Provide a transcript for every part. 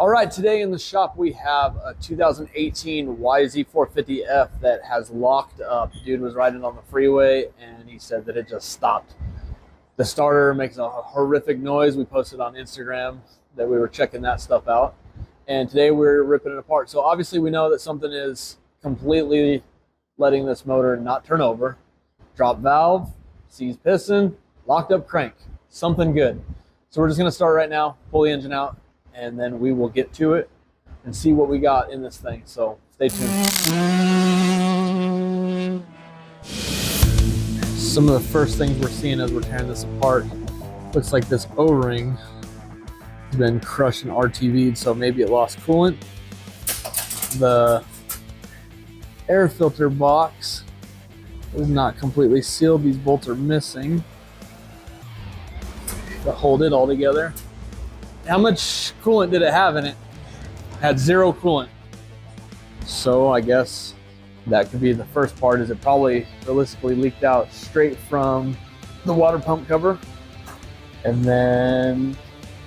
All right, today in the shop we have a 2018 YZ450F that has locked up. The dude was riding on the freeway and he said that it just stopped. The starter makes a horrific noise. We posted on Instagram that we were checking that stuff out. And today we're ripping it apart. So obviously we know that something is completely letting this motor not turn over. Drop valve, seized piston, locked up crank, something good. So we're just gonna start right now, pull the engine out, and then we will get to it and see what we got in this thing. So stay tuned. Some of the first things we're seeing as we're tearing this apart, looks like this O-ring has been crushed and RTV'd, so maybe it lost coolant. The air filter box is not completely sealed. These bolts are missing to hold it all together. How much coolant did it have in it? It had zero coolant. So I guess that could be the first part, is it probably realistically leaked out straight from the water pump cover. And then,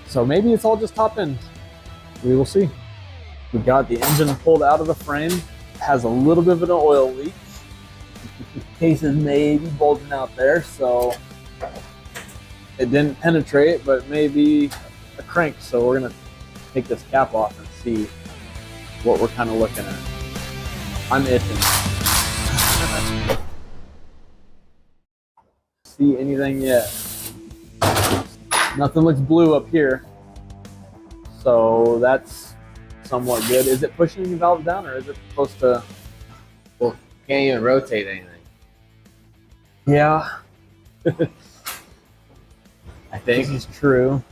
so maybe it's all just top end. We will see. We got the engine pulled out of the frame. It has a little bit of an oil leak. Cases may be bulging out there, so it didn't penetrate, but maybe a crank. So we're gonna take this cap off and see what we're kind of looking at. I'm itching. See anything yet? Nothing looks blue up here, so that's somewhat good. Is it pushing any valves down, or is it supposed to? Well, can't even rotate anything. Yeah. I think this is true.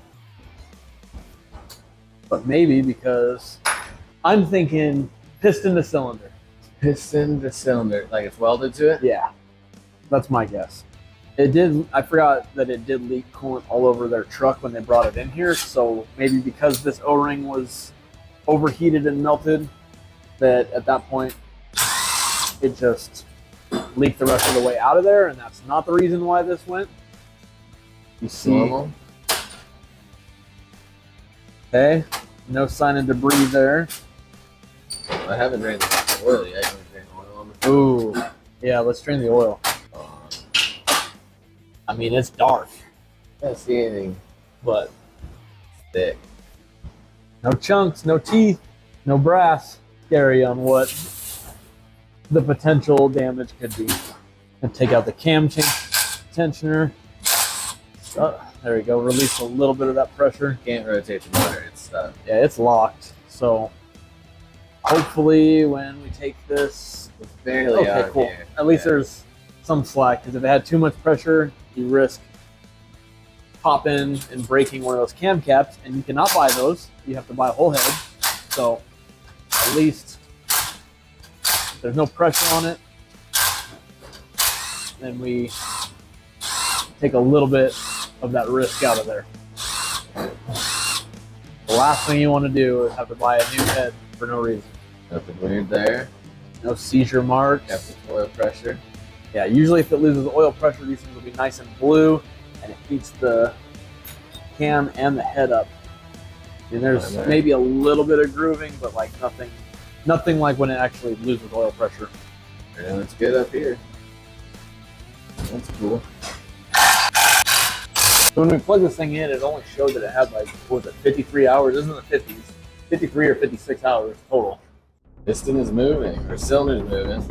But maybe because I'm thinking piston to cylinder. Piston to cylinder, like it's welded to it? Yeah, that's my guess. It did, I forgot that it did leak coolant all over their truck when they brought it in here. So maybe because this O-ring was overheated and melted, that at that point, it just leaked the rest of the way out of there. And that's not the reason why this went. You see. Normal. Okay, no sign of debris there. I haven't drained the oil yet. I'm drain oil on the Ooh, yeah, let's drain the oil. I mean, it's dark. I can't see anything, But it's thick. no chunks, no teeth, no brass. Scary on what the potential damage could be. And take out the cam tensioner. There we go, release a little bit of that pressure. Can't rotate the motor, it's stuck. Yeah, it's locked. So hopefully when we take this, It's barely okay, out cool. here. At least Yeah. there's some slack, because if it had too much pressure, you risk popping and breaking one of those cam caps, and you cannot buy those. You have to buy a whole head. So at least there's no pressure on it. Then we take a little bit of that risk out of there. The last thing you want to do is have to buy a new head for no reason. Nothing weird there. No seizure marks. Kept its oil pressure. Yeah, usually if it loses oil pressure, these things will be nice and blue, and it heats the cam and the head up. I mean, there's maybe a little bit of grooving, but like nothing like when it actually loses oil pressure. And it's good up here. That's cool. So when we plugged this thing in, it only showed that it had like, what was it, 53 hours? This is in the 50s. 53 or 56 hours total. Piston is moving, or cylinder is moving.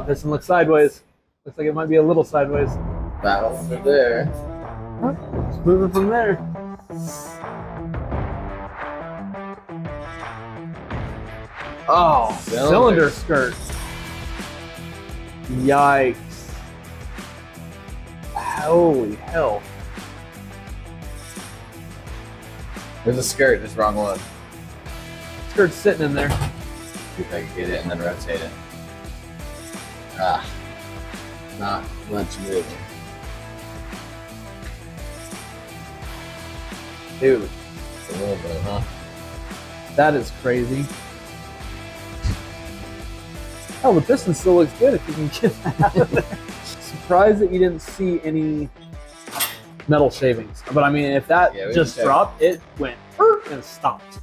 Piston looks sideways. Looks like it might be a little sideways. Valve over there. It's moving from there. Oh, cylinder skirt. Yikes. Holy hell. There's a skirt, just wrong one. Skirt's sitting in there. See if I can get it and then rotate it. Ah, not much moving. Dude, It's a little bit, huh? that is crazy. Oh, the piston still looks good if you can get that out of there. Surprised that you didn't see any metal shavings. But I mean, if that just dropped, it went and stopped.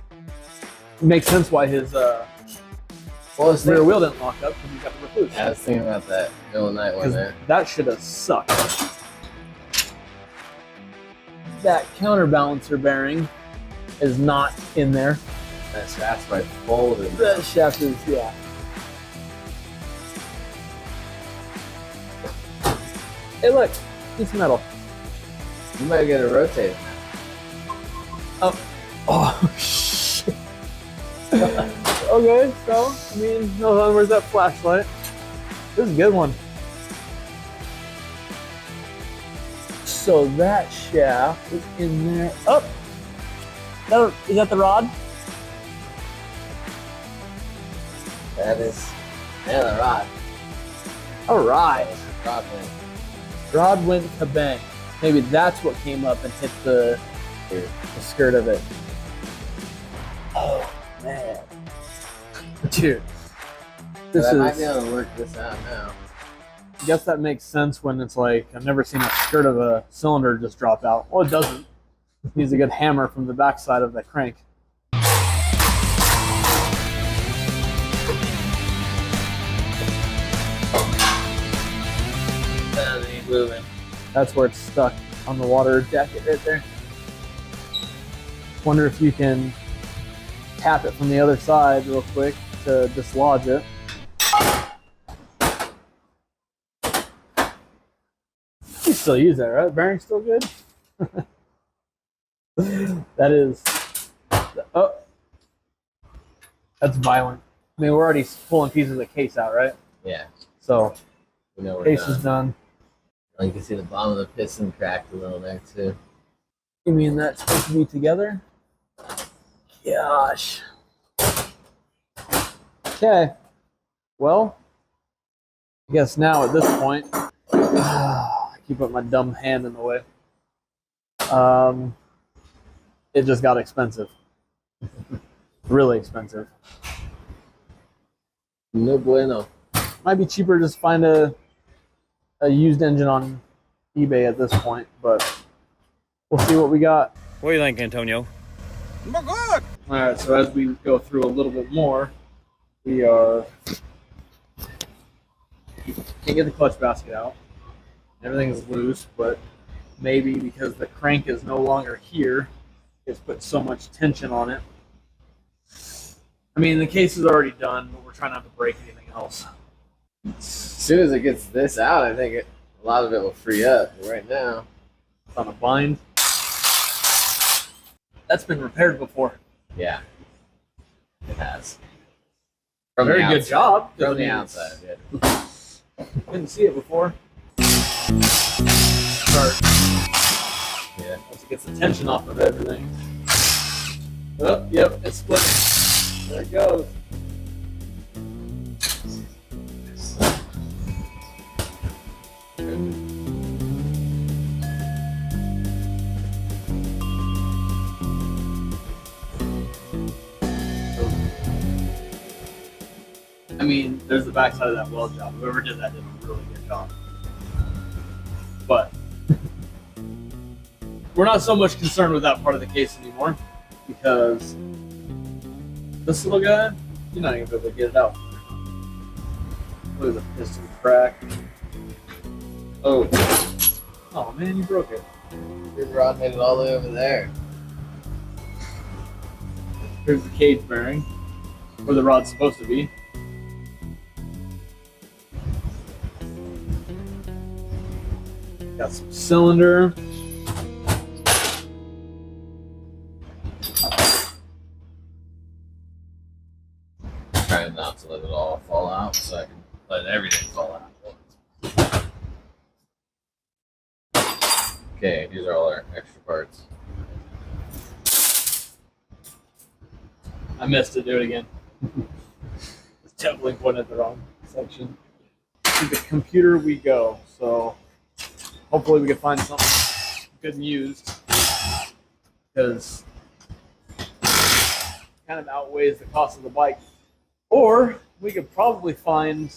It makes sense why his rear wheel didn't lock up because he got the recluse. Yeah, I was thinking about that middle of the night one there. That should have sucked. That counterbalancer bearing is not in there. That shaft's right folded. That shaft is, yeah. Hey, look, it's metal. You might get it rotated now. Oh, shit. Okay, so, I mean, where's that flashlight? This is a good one. So that shaft is in there. Oh! Is that the rod? That is, yeah, the rod. All right. Rod went. Rod went kabang. Maybe that's what came up and hit the skirt of it. Oh, man. Dude. I might be able to work this out now. I guess that makes sense when it's like, I've never seen a skirt of a cylinder just drop out. Well, it doesn't. It needs a good hammer from the backside of the crank. That ain't moving. That's where it's stuck on the water jacket right there. Wonder if you can tap it from the other side real quick to dislodge it. You still use that, right? Bearing's still good? That is... Oh! That's violent. I mean, we're already pulling pieces of the case out, right? Yeah. So, we know we're case done. is done. Oh, you can see the bottom of the piston cracked a little there, too. You mean that's supposed to be together? Gosh. Okay. Well, I guess now at this point, I keep putting my dumb hand in the way. It just got expensive. Really expensive. No bueno. Might be cheaper to just find a used engine on eBay at this point, but we'll see what we got. What do you think, Antonio? All right, so as we go through a little bit more, we are can't get the clutch basket out. Everything is loose, but maybe because the crank is no longer here, it's put so much tension on it. I mean, the case is already done, but we're trying not to break anything else. As soon as it gets this out, I think a lot of it will free up. Right now, It's on a bind. That's been repaired before. yeah, it has. Very good job. From the outside, yeah. Didn't see it before. Start. Yeah. Once it gets the tension off of everything. Oh, yep, it's splitting. There it goes. I mean, there's the backside of that weld job. Whoever did that did a really good job. But we're not so much concerned with that part of the case anymore because this little guy, you're not even gonna be able to get it out. Look at the piston crack. Oh. Oh man, you broke it. Your rod made it all the way over there. Here's the cage bearing, where the rod's supposed to be. Got some cylinder. Trying not to let it all fall out so I can let everything fall out. Okay, these are all our extra parts. I missed it. Do it again. It's definitely pointed at the wrong section. To the computer we go. So hopefully we can find something good and used because kind of outweighs the cost of the bike. Or we could probably find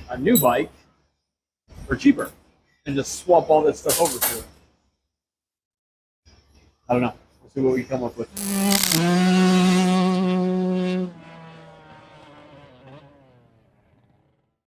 a new bike for cheaper and just swap all this stuff over to it. I don't know. We'll see what we come up with.